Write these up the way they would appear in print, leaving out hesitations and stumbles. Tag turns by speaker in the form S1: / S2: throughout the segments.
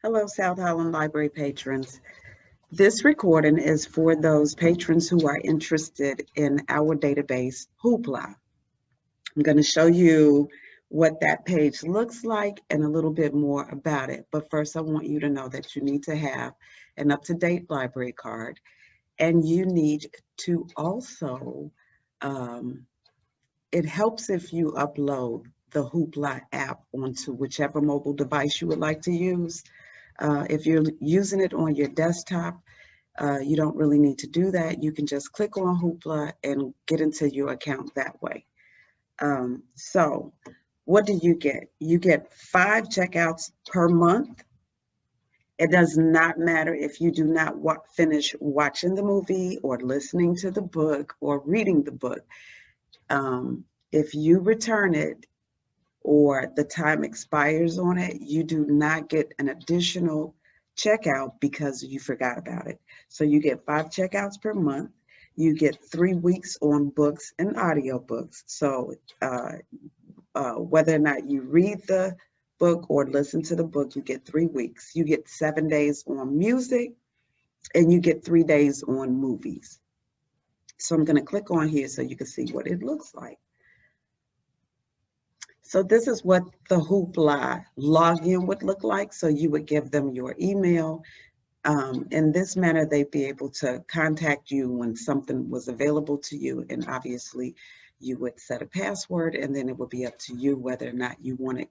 S1: Hello, South Holland Library patrons. This recording is for those patrons who are interested in our database, Hoopla. I'm going to show you what that page looks like and a little bit more about it. But first, I want you to know that you need to have an up-to-date library card, and you need to also, it helps if you upload the Hoopla app onto whichever mobile device you would like to use. If you're using it on your desktop, you don't really need to do that. You can just click on Hoopla and get into your account that way. So what do you get? You get 5 checkouts per month. It does not matter if you do not finish watching the movie or listening to the book or reading the book. If you return it or the time expires on it, you do not get an additional checkout because you forgot about it. So you get 5 checkouts per month. You get 3 weeks on books and audiobooks. So whether or not you read the book or listen to the book, you get 3 weeks. You get 7 days on music, and you get 3 days on movies. So I'm going to click on here so you can see what it looks like. So this is what the Hoopla login would look like. So you would give them your email. In this manner, they'd be able to contact you when something was available to you. And obviously, you would set a password, and then it would be up to you whether or not you want it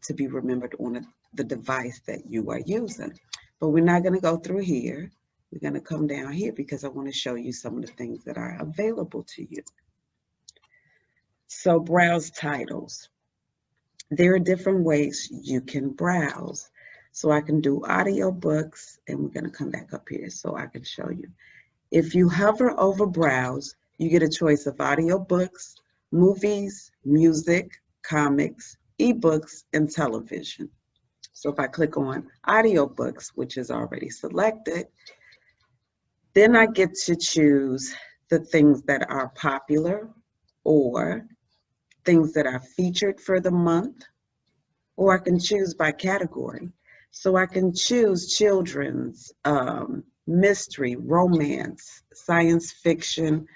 S1: to be remembered on the device that you are using. But we're not going to go through here. We're going to come down here because I want to show you some of the things that are available to you. So browse titles. There are different ways you can browse. So I can do audiobooks, and we're going to come back up here so I can show you. If you hover over browse, you get a choice of audiobooks, movies, music, comics, ebooks, and television. So if I click on audiobooks, which is already selected, then I get to choose the things that are popular or things that are featured for the month, or I can choose by category. So I can choose children's, mystery, romance, science fiction.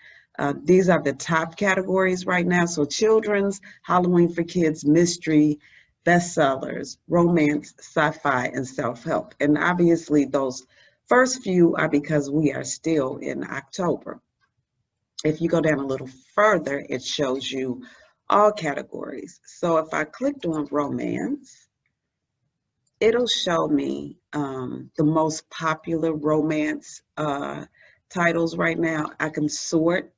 S1: These are the top categories right now. So children's, Halloween for kids, mystery, bestsellers, romance, sci-fi, and self-help. And obviously those first few are because we are still in October. If you go down a little further, it shows you all categories. So if I clicked on romance, it'll show me the most popular romance titles right now. I can sort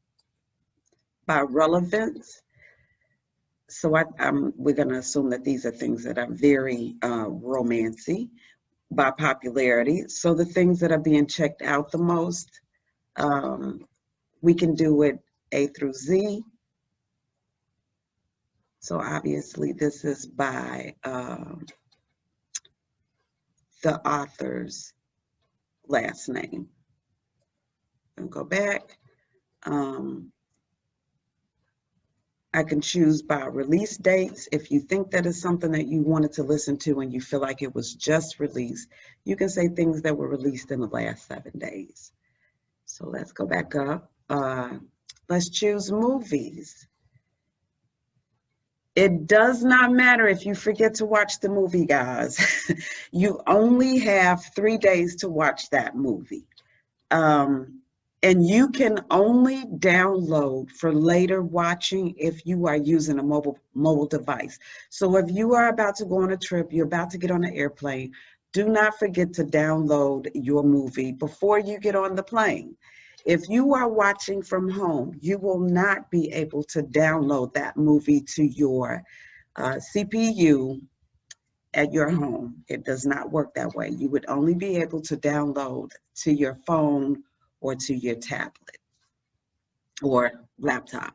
S1: by relevance. So we're going to assume that these are things that are very romancy by popularity. So the things that are being checked out the most, we can do it A through Z. So obviously this is by the author's last name. I'll go back. I can choose by release dates. If you think that is something that you wanted to listen to and you feel like it was just released, you can say things that were released in the last 7 days. So let's go back up. Let's choose movies. It does not matter if you forget to watch the movie, guys. You only have 3 days to watch that movie. And you can only download for later watching if you are using a mobile device. So if you are about to go on a trip, you're about to get on an airplane, do not forget to download your movie before you get on the plane. If you are watching from home, you will not be able to download that movie to your CPU at your home. It does not work that way. You would only be able to download to your phone or to your tablet or laptop.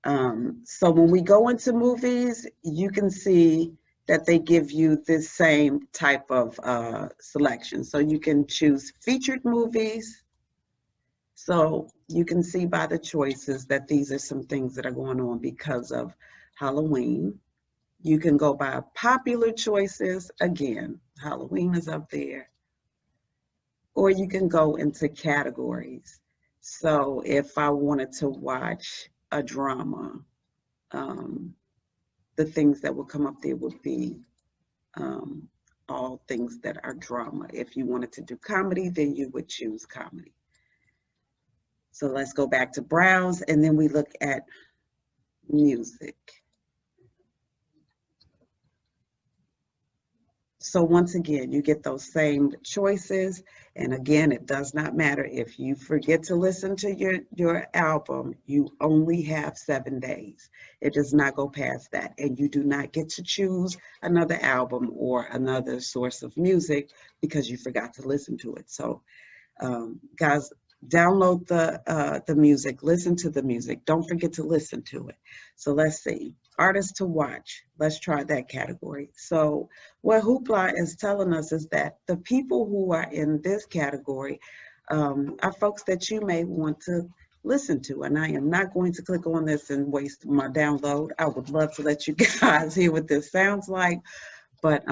S1: So when we go into movies, you can see that they give you this same type of selection. So you can choose featured movies. So you can see by the choices that these are some things that are going on because of Halloween. You can go by popular choices. Again, Halloween is up there. Or you can go into categories. So if I wanted to watch a drama, um, the things that would come up there would be um, all things that are drama. If you wanted to do comedy, then you would choose comedy. So let's go back to browse, and then we look at music. So once again, you get those same choices. And again, it does not matter if you forget to listen to your album, you only have 7 days. It does not go past that. And you do not get to choose another album or another source of music because you forgot to listen to it. So guys, download the music, listen to the music. Don't forget to listen to it. So let's see. Artists to watch. Let's try that category. So what Hoopla is telling us is that the people who are in this category are folks that you may want to listen to. And I am not going to click on this and waste my download. I would love to let you guys hear what this sounds like, but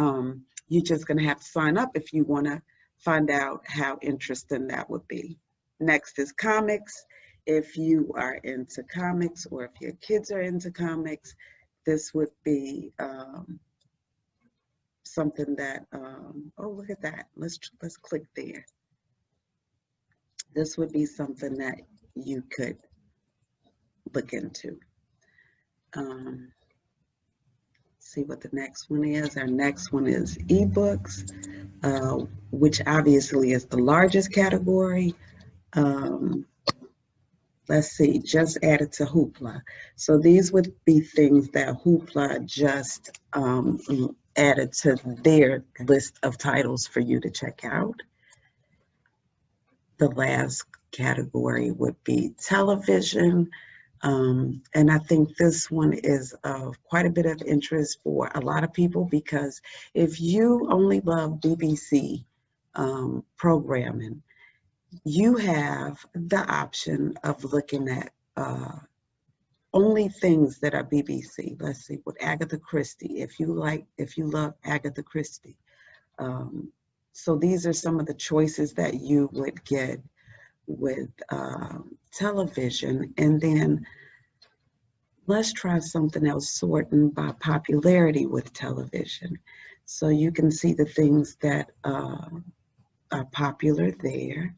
S1: you're just going to have to sign up if you want to find out how interesting that would be. Next is comics. If you are into comics or if your kids are into comics, this would be something that, oh, look at that. Let's click there. This would be something that you could look into. See what the next one is. Our next one is ebooks, which obviously is the largest category. Let's see, just added to Hoopla. So these would be things that Hoopla just added to their list of titles for you to check out. The last category would be television. And I think this one is of quite a bit of interest for a lot of people because if you only love BBC programming, you have the option of looking at only things that are BBC. Let's see, with Agatha Christie, if you love Agatha Christie. So these are some of the choices that you would get with television. And then let's try something else, sorting by popularity with television. So you can see the things that are popular there.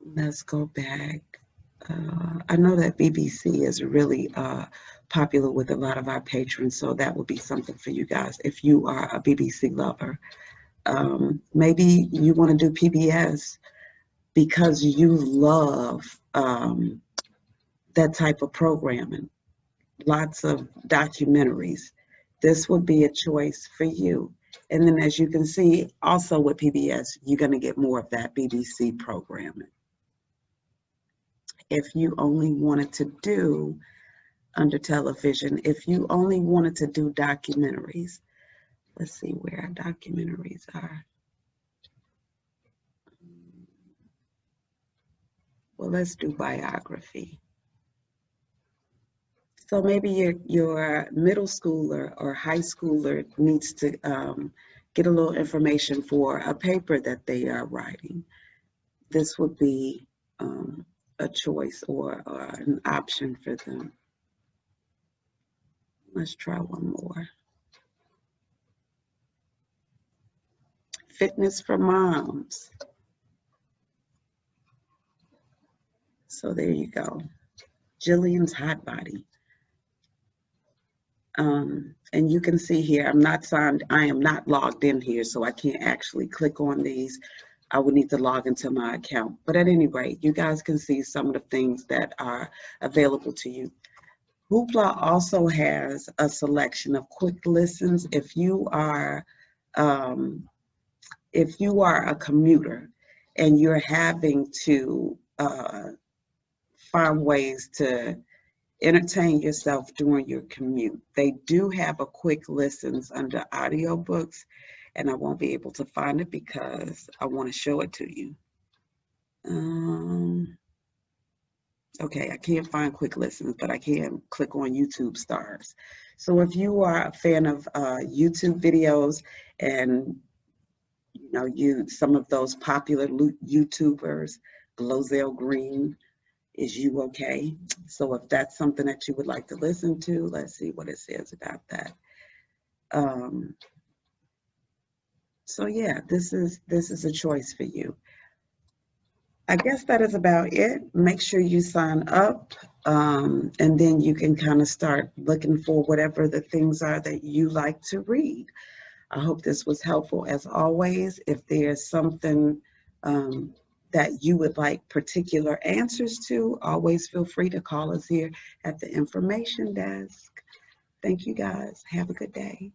S1: Let's go back. I know that BBC is really popular with a lot of our patrons, so that would be something for you guys if you are a BBC lover. Maybe you want to do PBS because you love that type of programming, lots of documentaries. This would be a choice for you. And then as you can see, also with PBS, you're going to get more of that BBC programming. If you only wanted to do under television, if you only wanted to do documentaries, let's see where our documentaries are. Well, let's do biography. So maybe your middle schooler or high schooler needs to get a little information for a paper that they are writing. This would be a choice or an option for them. Let's try one more. Fitness for moms. So there you go. Jillian's Hot Body. And you can see here, I'm not signed, I am not logged in here, so I can't actually click on these. I would need to log into my account. But at any rate, you guys can see some of the things that are available to you. Hoopla also has a selection of quick listens. If you are a commuter and you're having to find ways to entertain yourself during your commute, they do have a quick listens under audiobooks, and I won't be able to find it because I want to show it to you. Okay, I can't find quick listens, but I can click on YouTube stars. So if you are a fan of YouTube videos and you know some of those popular YouTubers, Glozell Green, is you okay? So if that's something that you would like to listen to, let's see what it says about that. Um, so yeah, this is a choice for you. I guess that is about it. Make sure you sign up, and then you can kind of start looking for whatever the things are that you like to read. I hope this was helpful. As always, if there's something um, that you would like particular answers to, always feel free to call us here at the information desk. Thank you guys. Have a good day.